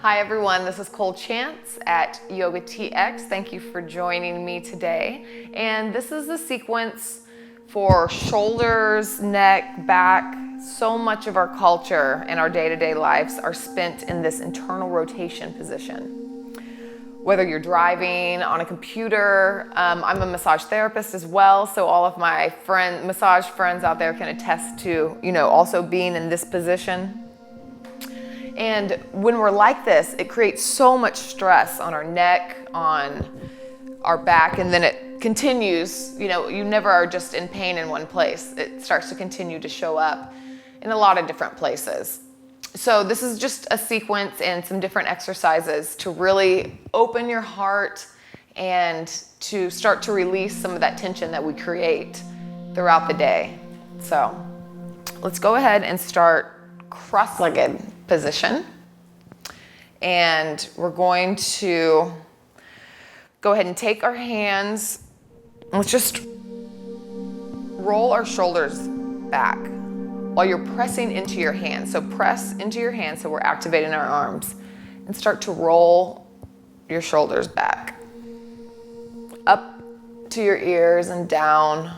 Hi everyone, this is Cole Chance at YOGATX. Thank you for joining me today. And this is the sequence for shoulders, neck, back. So much of our culture and our day-to-day lives are spent in this internal rotation position. Whether you're driving on a computer, I'm a massage therapist as well, so all of my massage friends out there can attest to, also being in this position. And when we're like this, it creates so much stress on our neck, on our back, and then it continues. You never are just in pain in one place. It starts to continue to show up in a lot of different places. So this is just a sequence and some different exercises to really open your heart and to start to release some of that tension that we create throughout the day. So let's go ahead and start cross-legged position. And we're going to go ahead and take our hands, and let's just roll our shoulders back while you're pressing into your hands. So press into your hands so we're activating our arms, and start to roll your shoulders back, up to your ears and down.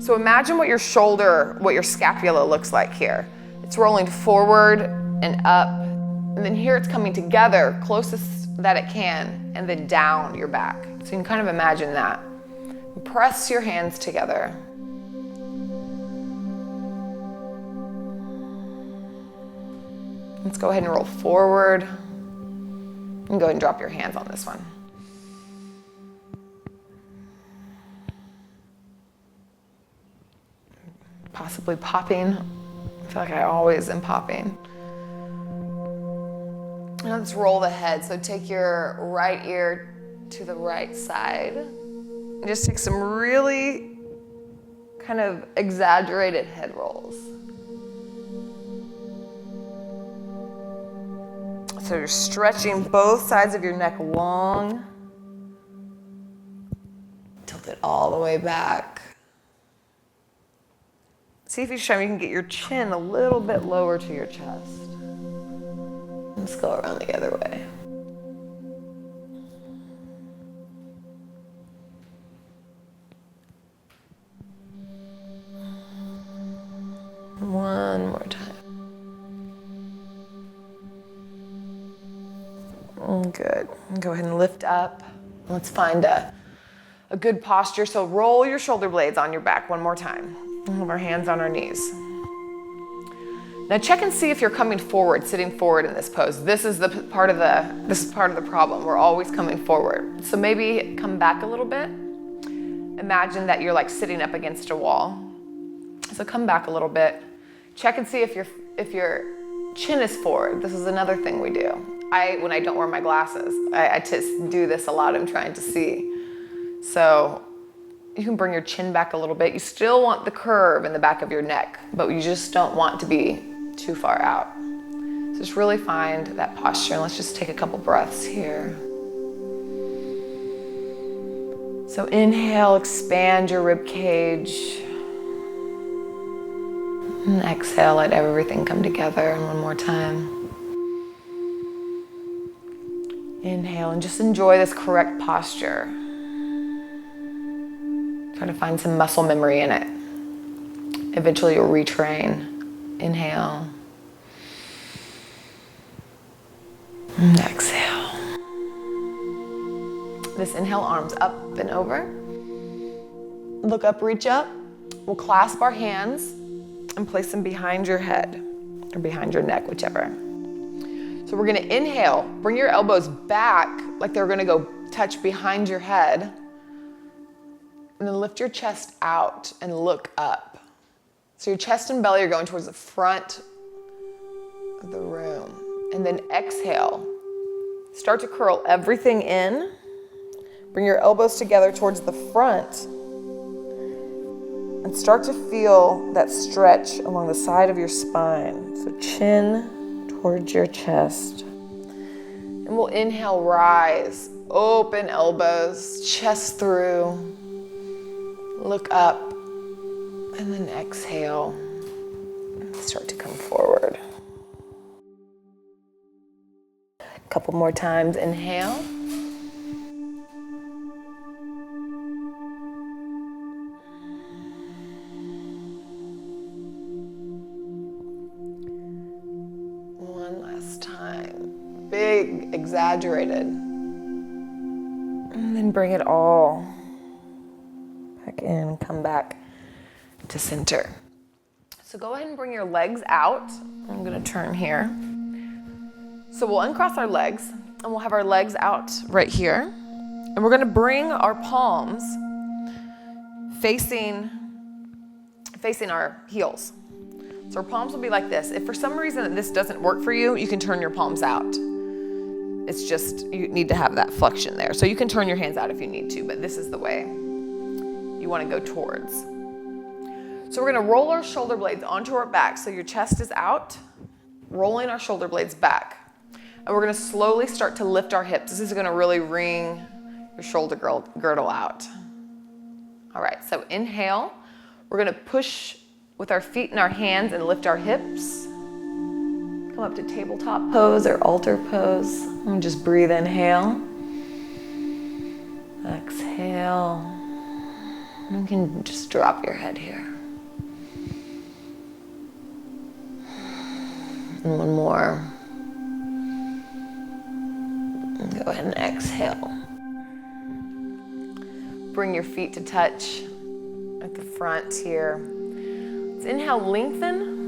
So imagine what your scapula looks like here. It's rolling forward and up, and then here it's coming together closest that it can, and then down your back. So you can kind of imagine that. Press your hands together. Let's go ahead and roll forward, and go ahead and drop your hands on this one. Possibly popping. I feel like I always am popping. Now let's roll the head. So take your right ear to the right side. And just take some really kind of exaggerated head rolls. So you're stretching both sides of your neck long. Tilt it all the way back. See if each time you can get your chin a little bit lower to your chest. Let's go around the other way. One more time. Good. Go ahead and lift up. Let's find a good posture. So roll your shoulder blades on your back one more time. We'll have our hands on our knees. Now check and see if you're coming forward, sitting forward in this pose. This is part of the problem. We're always coming forward. So maybe come back a little bit. Imagine that you're like sitting up against a wall. So come back a little bit. Check and see if your chin is forward. This is another thing we do. When I don't wear my glasses, I just do this a lot. I'm trying to see. So you can bring your chin back a little bit. You still want the curve in the back of your neck, but you just don't want to be too far out. So just really find that posture, and let's just take a couple breaths here. So inhale, expand your rib cage. And exhale, let everything come together. And one more time. Inhale, and just enjoy this correct posture. Try to find some muscle memory in it. Eventually you'll retrain. Inhale. And exhale. This inhale, arms up and over. Look up, reach up. We'll clasp our hands and place them behind your head or behind your neck, whichever. So we're gonna inhale, bring your elbows back like they're gonna go touch behind your head. And then lift your chest out and look up. So your chest and belly are going towards the front of the room. And then exhale. Start to curl everything in. Bring your elbows together towards the front. And start to feel that stretch along the side of your spine. So chin towards your chest. And we'll inhale, rise. Open elbows, chest through. Look up, and then exhale, start to come forward. couple more times. Inhale. One last time. Big, exaggerated. And then bring it all back in and come back to center. So go ahead and bring your legs out. I'm gonna turn here. So we'll uncross our legs and we'll have our legs out right here. And we're gonna bring our palms facing our heels. So our palms will be like this. If for some reason this doesn't work for you, you can turn your palms out. It's just, you need to have that flexion there. So you can turn your hands out if you need to, but this is the way you wanna go towards. So we're gonna roll our shoulder blades onto our back so your chest is out, rolling our shoulder blades back. And we're gonna slowly start to lift our hips. This is gonna really wring your shoulder girdle out. All right, so inhale. We're gonna push with our feet and our hands and lift our hips. Come up to tabletop pose or altar pose. And just breathe, inhale. Exhale. You can just drop your head here. And one more. And go ahead and exhale. Bring your feet to touch at the front here. Let's inhale, lengthen.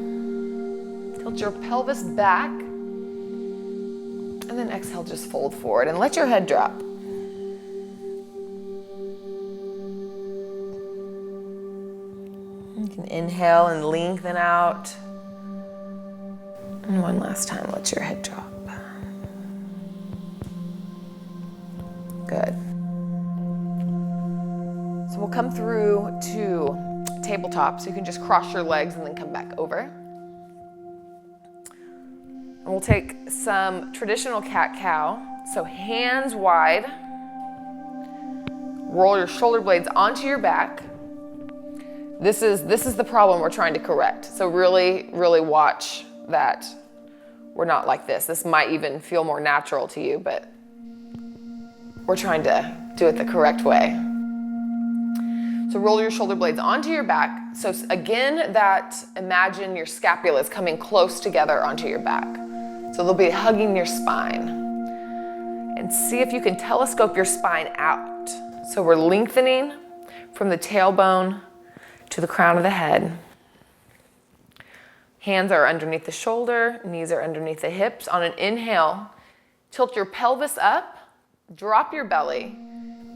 Tilt your pelvis back. And then exhale, just fold forward and let your head drop. You can inhale and lengthen out. And one last time, let your head drop. Good. So we'll come through to tabletop, so you can just cross your legs and then come back over. And we'll take some traditional cat-cow. So hands wide. Roll your shoulder blades onto your back. This is the problem we're trying to correct. So really, really watch that we're not like this. This might even feel more natural to you, but we're trying to do it the correct way. So roll your shoulder blades onto your back. So again, imagine your scapula is coming close together onto your back. So they'll be hugging your spine. And see if you can telescope your spine out. So we're lengthening from the tailbone to the crown of the head. Hands are underneath the shoulder, knees are underneath the hips. On an inhale, tilt your pelvis up, drop your belly,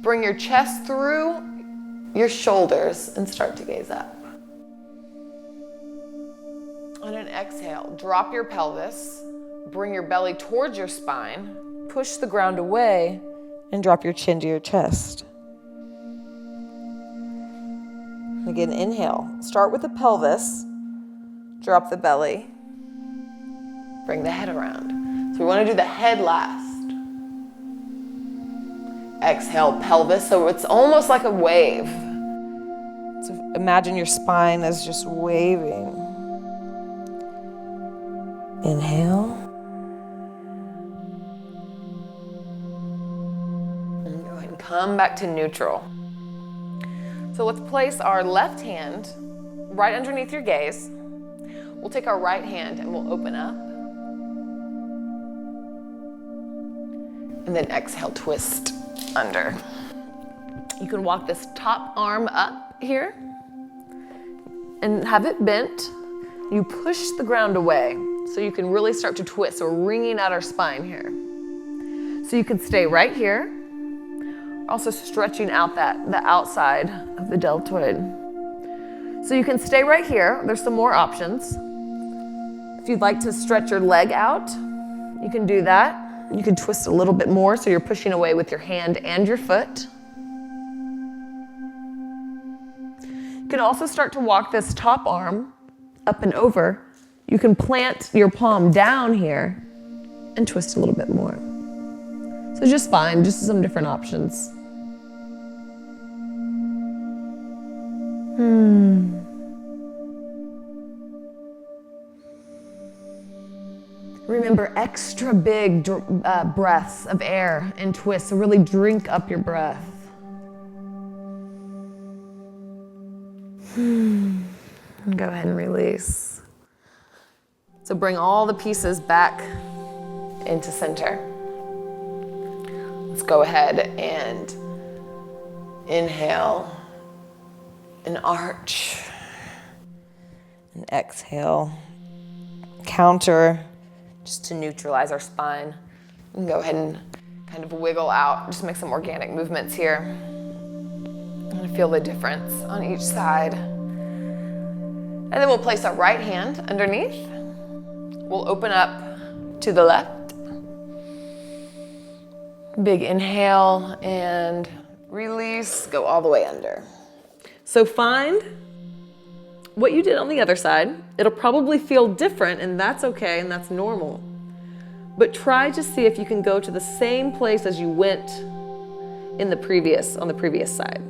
bring your chest through your shoulders and start to gaze up. On an exhale, drop your pelvis, bring your belly towards your spine, push the ground away, and drop your chin to your chest. Again, inhale. Start with the pelvis, drop the belly, bring the head around. So we want to do the head last. Exhale, pelvis, so it's almost like a wave. So imagine your spine as just waving. Inhale. And go ahead and come back to neutral. So let's place our left hand right underneath your gaze. We'll take our right hand and we'll open up. And then exhale, twist under. You can walk this top arm up here and have it bent. You push the ground away so you can really start to twist. So we're wringing out our spine here. So you can stay right here. Also stretching out the outside of the deltoid. So you can stay right here. There's some more options. If you'd like to stretch your leg out, you can do that. You can twist a little bit more so you're pushing away with your hand and your foot. You can also start to walk this top arm up and over. You can plant your palm down here and twist a little bit more. So just fine, just some different options. remember extra big breaths of air and twists. So really drink up your breath. And go ahead and release. So bring all the pieces back into center. Let's go ahead and inhale and arch. And exhale. Counter, just to neutralize our spine. And go ahead and kind of wiggle out. Just make some organic movements here. And feel the difference on each side. And then we'll place our right hand underneath. We'll open up to the left. Big inhale and release. Go all the way under. So find what you did on the other side. It'll probably feel different, and that's okay, and that's normal. But try to see if you can go to the same place as you went on the previous side.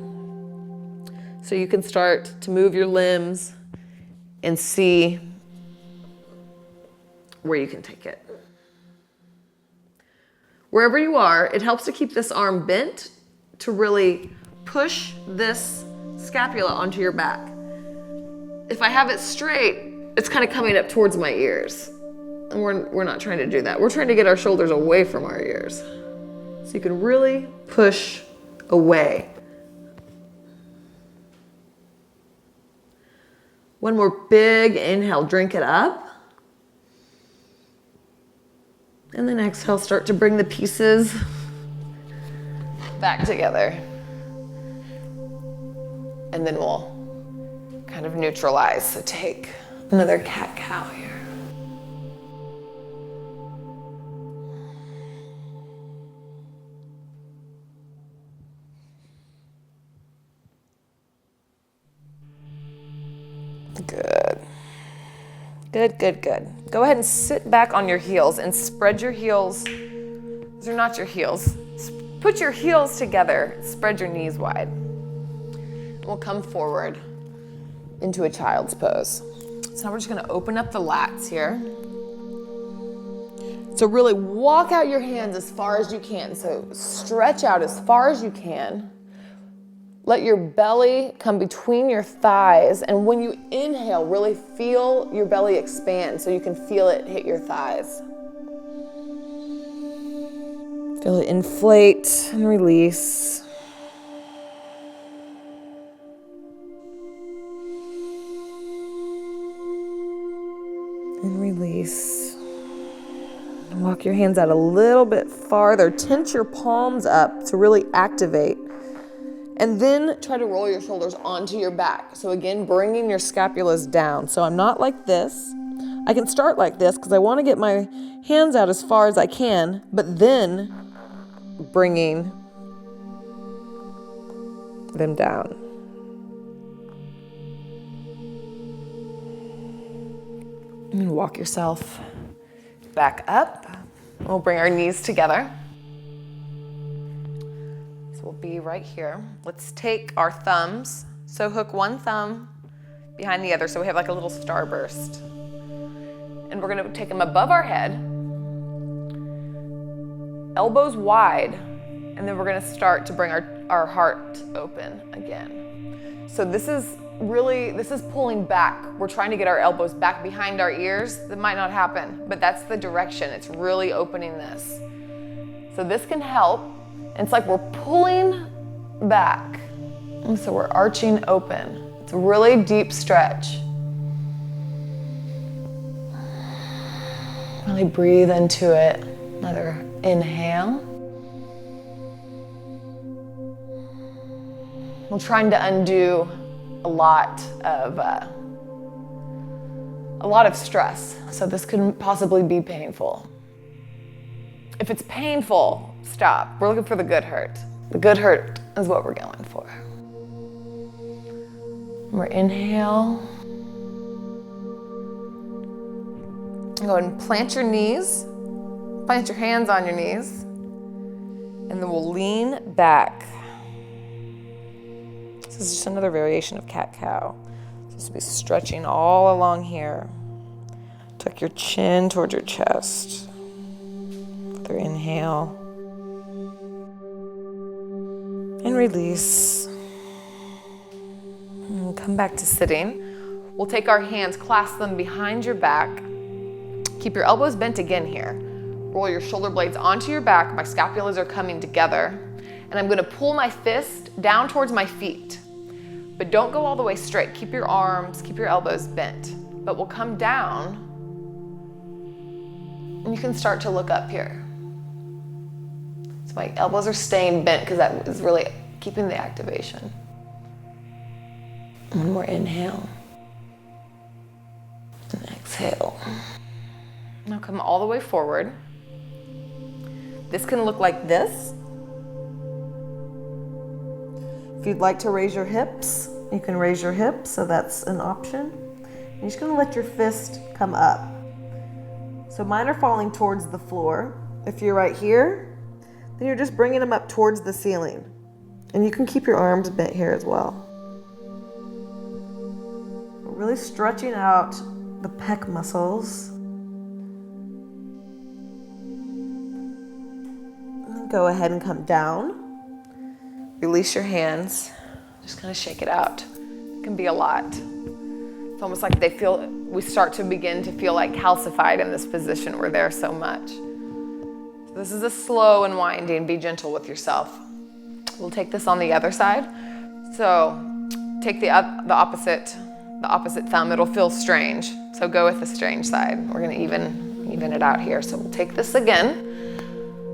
So you can start to move your limbs and see where you can take it. Wherever you are, it helps to keep this arm bent to really push this scapula onto your back. If I have it straight, it's kind of coming up towards my ears. And we're not trying to do that. We're trying to get our shoulders away from our ears. So you can really push away. One more big inhale, drink it up. And then exhale, start to bring the pieces back together. And then we'll kind of neutralize. So take another cat-cow here. Good. Good, good, good. Go ahead and sit back on your heels and spread your heels. These are not your heels. Put your heels together. Spread your knees wide. We'll come forward into a child's pose. So now we're just gonna open up the lats here. So really walk out your hands as far as you can. So stretch out as far as you can. Let your belly come between your thighs. And when you inhale, really feel your belly expand so you can feel it hit your thighs. Feel it inflate and release. And release. And walk your hands out a little bit farther. Tense your palms up to really activate. And then try to roll your shoulders onto your back. So again, bringing your scapulas down. So I'm not like this. I can start like this because I want to get my hands out as far as I can, but then bringing them down. And walk yourself back up. We'll bring our knees together. So we'll be right here. Let's take our thumbs. So hook one thumb behind the other so we have like a little starburst. And we're gonna take them above our head, elbows wide, and then we're gonna start to bring our heart open again. So this is pulling back. We're trying to get our elbows back behind our ears. That might not happen, but that's the direction. It's really opening this. So this can help. And it's like we're pulling back. And so we're arching open. It's a really deep stretch. Really breathe into it. Another inhale. We're trying to undo a lot of stress. So this could possibly be painful. If it's painful, stop. We're looking for the good hurt. The good hurt is what we're going for. We're inhale. Go ahead and plant your knees. Plant your hands on your knees. And then we'll lean back. This is just another variation of cat-cow. So this will be stretching all along here. Tuck your chin towards your chest. Another inhale. And release. And come back to sitting. We'll take our hands, clasp them behind your back. Keep your elbows bent again here. Roll your shoulder blades onto your back. My scapulas are coming together. And I'm gonna pull my fist down towards my feet. But don't go all the way straight. Keep your arms, keep your elbows bent. But we'll come down, and you can start to look up here. So my elbows are staying bent because that is really keeping the activation. One more inhale. And exhale. Now come all the way forward. This can look like this. If you'd like to raise your hips, you can raise your hips, so that's an option. You're just gonna let your fist come up. So mine are falling towards the floor. If you're right here, then you're just bringing them up towards the ceiling. And you can keep your arms bent here as well. We're really stretching out the pec muscles. And then go ahead and come down. Release your hands. Just kind of shake it out. It can be a lot. It's almost like we start to begin to feel like calcified in this position. We're there so much. So this is a slow unwinding. Be gentle with yourself. We'll take this on the other side. So take the opposite thumb. It'll feel strange. So go with the strange side. We're gonna even it out here. So we'll take this again.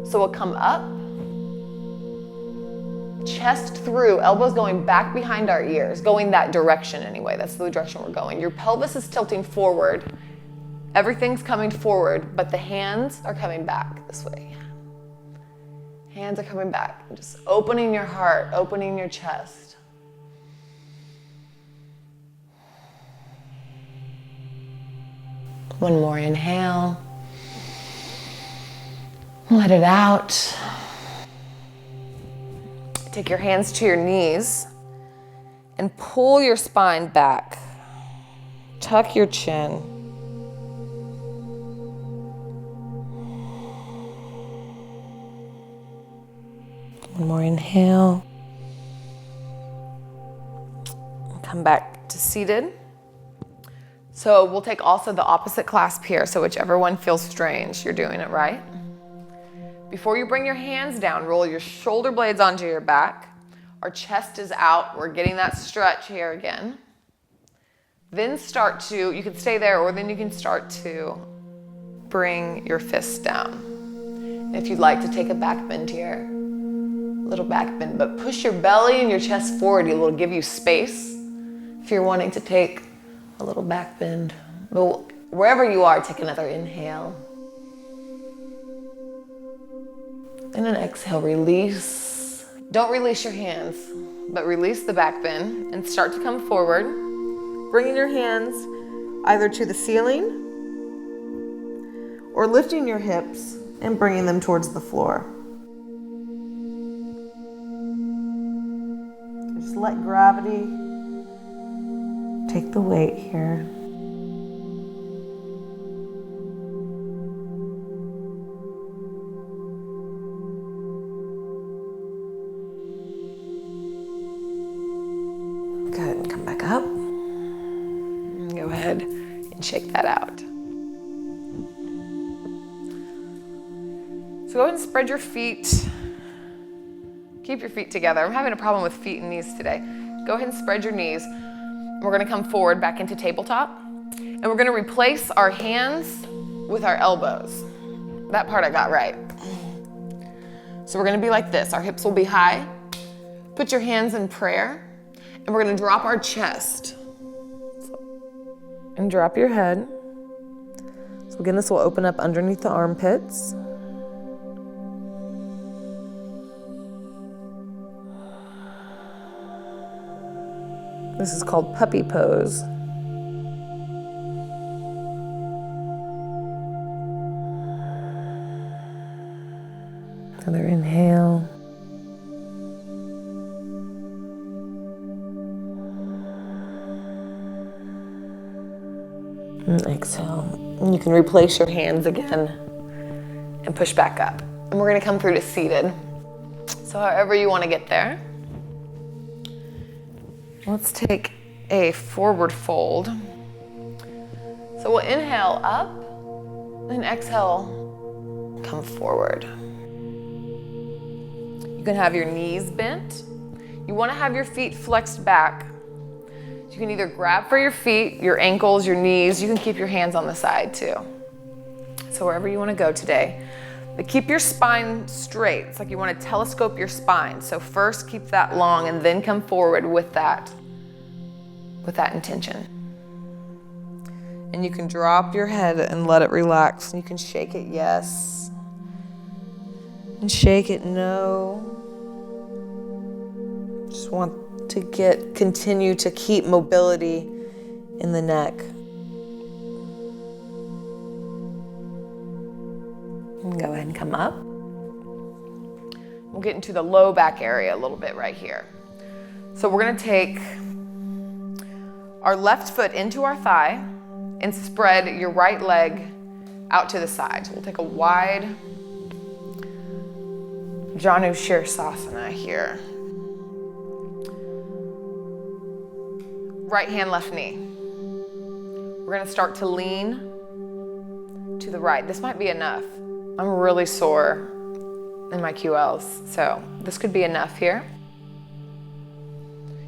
So we'll come up, chest through, elbows going back behind our ears, going that direction anyway. That's the direction we're going. Your pelvis is tilting forward. Everything's coming forward, but the hands are coming back this way. Hands are coming back. Just opening your heart, opening your chest. One more inhale. Let it out. Take your hands to your knees and pull your spine back. Tuck your chin. One more inhale. Come back to seated. So we'll take also the opposite clasp here, so whichever one feels strange, you're doing it right. Before you bring your hands down, roll your shoulder blades onto your back. Our chest is out. We're getting that stretch here again. Then you can stay there, or then you can start to bring your fists down. And if you'd like to take a back bend here, little back bend, but push your belly and your chest forward. It'll give you space if you're wanting to take a little back bend. But wherever you are, take another inhale. And an exhale, release. Don't release your hands, but release the back bend and start to come forward. Bringing your hands either to the ceiling or lifting your hips and bringing them towards the floor. Just let gravity take the weight here. Good, come back up. Go ahead and shake that out. So go ahead and spread your feet. Keep your feet together. I'm having a problem with feet and knees today. Go ahead and spread your knees. We're gonna come forward back into tabletop. And we're gonna replace our hands with our elbows. That part I got right. So we're gonna be like this. Our hips will be high. Put your hands in prayer. And we're gonna drop our chest. And drop your head. So again, this will open up underneath the armpits. This is called puppy pose. Another inhale. And exhale. And you can replace your hands again and push back up. And we're gonna come through to seated. So however you wanna get there. Let's take a forward fold. So we'll inhale up, and exhale, come forward. You can have your knees bent. You wanna have your feet flexed back. You can either grab for your feet, your ankles, your knees. You can keep your hands on the side too. So wherever you wanna go today. But keep your spine straight. It's like you wanna telescope your spine. So first keep that long and then come forward with that intention. And you can drop your head and let it relax. And you can shake it yes. And shake it no. Just want to continue to keep mobility in the neck. And go ahead and come up. We'll get into the low back area a little bit right here. So we're gonna take our left foot into our thigh and spread your right leg out to the side. So we'll take a wide Janu Shirsasana here. Right hand, left knee. We're gonna start to lean to the right. This might be enough. I'm really sore in my QLs, so this could be enough here.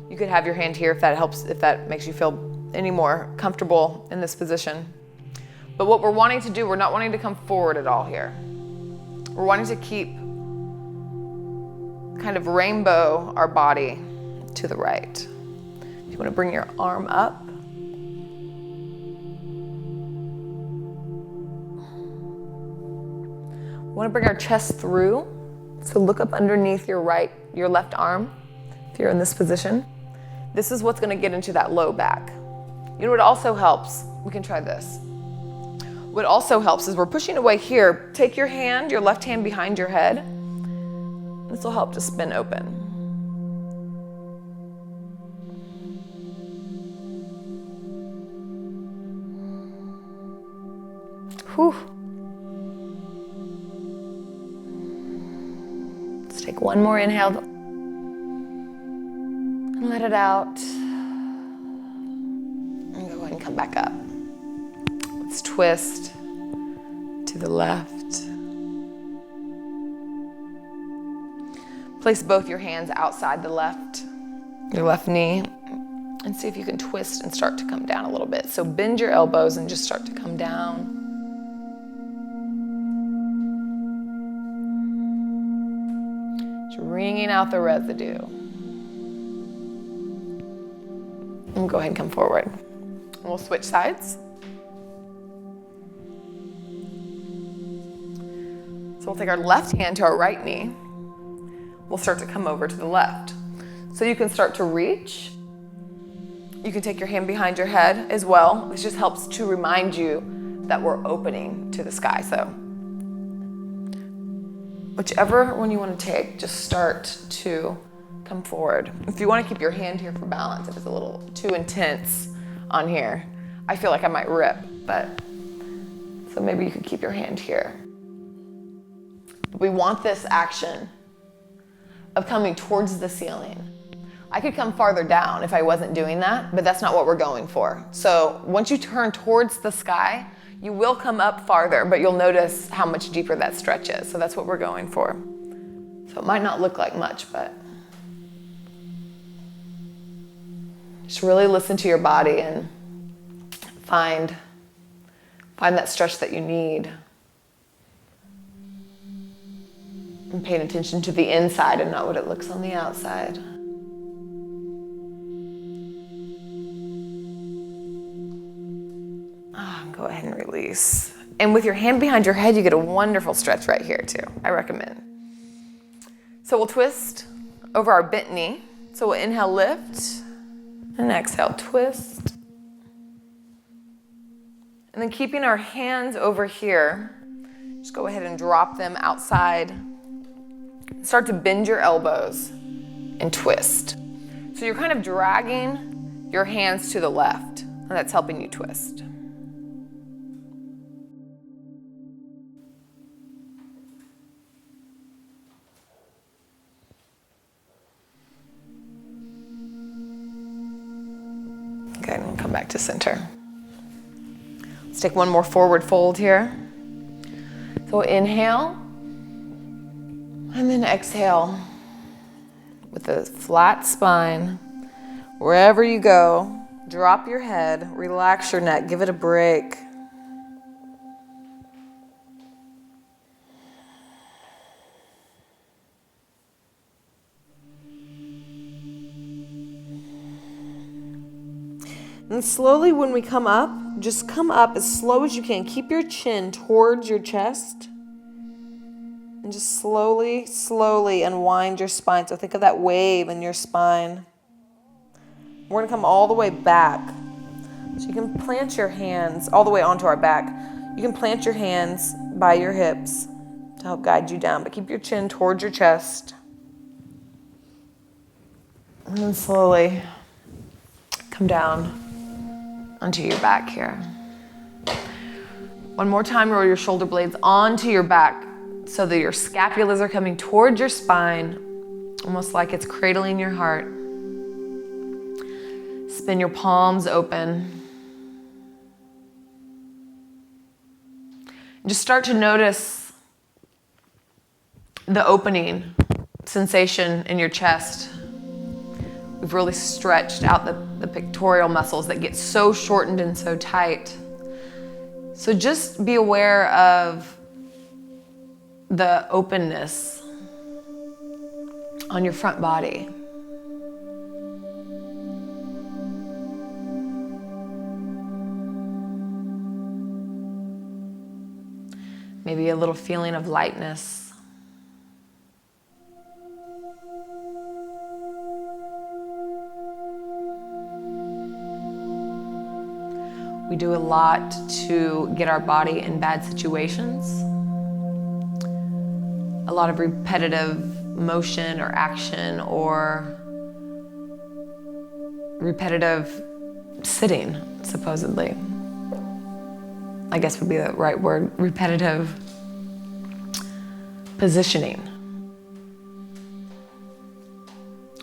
You could have your hand here if that helps, if that makes you feel any more comfortable in this position. But what we're wanting to do, we're not wanting to come forward at all here. We're wanting to keep kind of rainbow our body to the right. If you want to bring your arm up. We want to bring our chest through. So look up underneath your left arm, if you're in this position. This is what's going to get into that low back. You know what also helps? We can try this. What also helps is we're pushing away here. Take your hand, your left hand behind your head. This will help to spin open. Whew. Let's take one more inhale and let it out. And go ahead and come back up. Let's twist to the left. Place both your hands outside your left knee, and see if you can twist and start to come down a little bit. So bend your elbows and just start to come down. Just wringing out the residue. And go ahead and come forward. And we'll switch sides. So we'll take our left hand to our right knee. We'll start to come over to the left. So you can start to reach. You can take your hand behind your head as well. This just helps to remind you that we're opening to the sky. So whichever one you want to take, just start to come forward. If you want to keep your hand here for balance, if it's a little too intense on here, I feel like I might rip, so maybe you could keep your hand here. We want this action of coming towards the ceiling. I could come farther down if I wasn't doing that, but that's not what we're going for. So once you turn towards the sky, you will come up farther, but you'll notice how much deeper that stretch is. So that's what we're going for. So it might not look like much, but just really listen to your body and find that stretch that you need. And paying attention to the inside and not what it looks on the outside. Go ahead and release. And with your hand behind your head, you get a wonderful stretch right here too. I recommend. So we'll twist over our bent knee. So we'll inhale, lift, and exhale, twist. And then keeping our hands over here, just go ahead and drop them outside. Start to bend your elbows and twist. So you're kind of dragging your hands to the left, and that's helping you twist. and come back to center. Let's take one more forward fold here. So inhale, and then exhale with a flat spine. Wherever you go, drop your head, relax your neck, give it a break. And slowly when we come up, just come up as slow as you can. Keep your chin towards your chest. And just slowly, slowly unwind your spine. So think of that wave in your spine. We're gonna come all the way back. So you can plant your hands all the way onto our back. You can plant your hands by your hips to help guide you down, but keep your chin towards your chest. And then slowly come down onto your back here. One more time, roll your shoulder blades onto your back so that your scapulas are coming towards your spine, almost like it's cradling your heart. Spin your palms open. And just start to notice the opening sensation in your chest. We've really stretched out the pectoral muscles that get so shortened and so tight. So just be aware of the openness on your front body. Maybe a little feeling of lightness. We do a lot to get our body in bad situations. A lot of repetitive motion or action or repetitive sitting, supposedly. I guess would be the right word, repetitive positioning.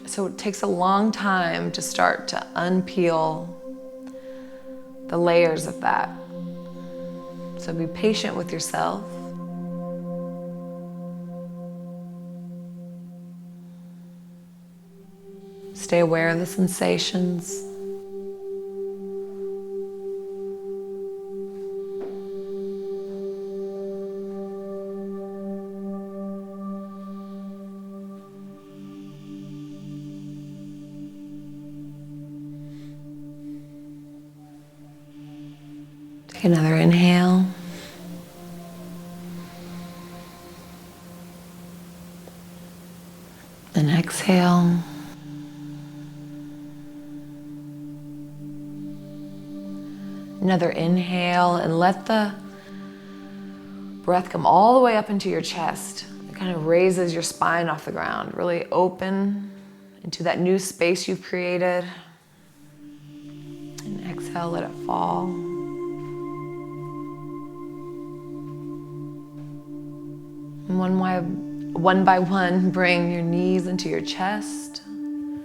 So it takes a long time to start to unpeel the layers of that. So be patient with yourself. Stay aware of the sensations. Take another inhale. Then exhale. Another inhale, and let the breath come all the way up into your chest. It kind of raises your spine off the ground, really open into that new space you've created. And exhale, let it fall. And one by one, bring your knees into your chest. You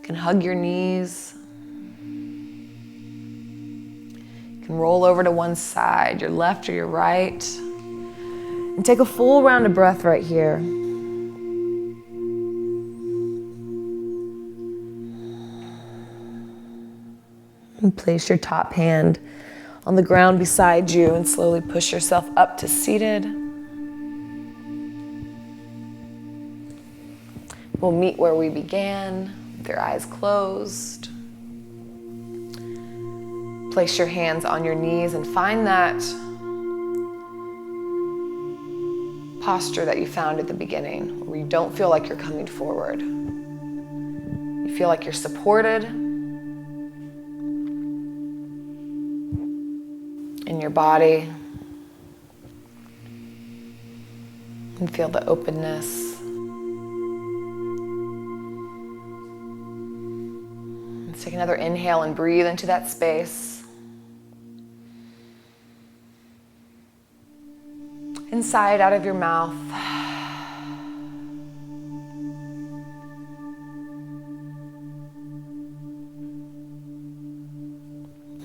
can hug your knees. You can roll over to one side, your left or your right. And take a full round of breath right here. And place your top hand on the ground beside you and slowly push yourself up to seated. We'll meet where we began, with your eyes closed. Place your hands on your knees and find that posture that you found at the beginning, where you don't feel like you're coming forward. You feel like you're supported in your body. And feel the openness. Let's take another inhale and breathe into that space. Inside, out of your mouth.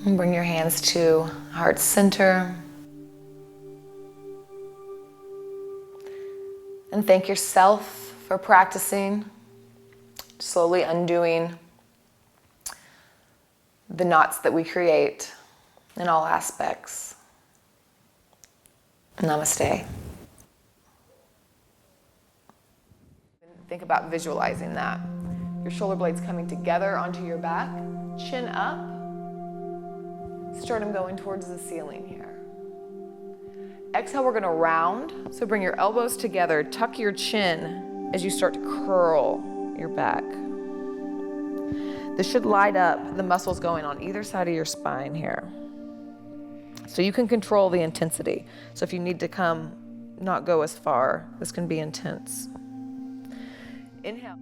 And bring your hands to heart center. And thank yourself for practicing, slowly undoing the knots that we create in all aspects. Namaste. Think about visualizing that. Your shoulder blades coming together onto your back, chin up, sternum going towards the ceiling here. Exhale, we're gonna round. So bring your elbows together, tuck your chin as you start to curl your back. This should light up the muscles going on either side of your spine here. So you can control the intensity. So if you need to not go as far, this can be intense. Inhale.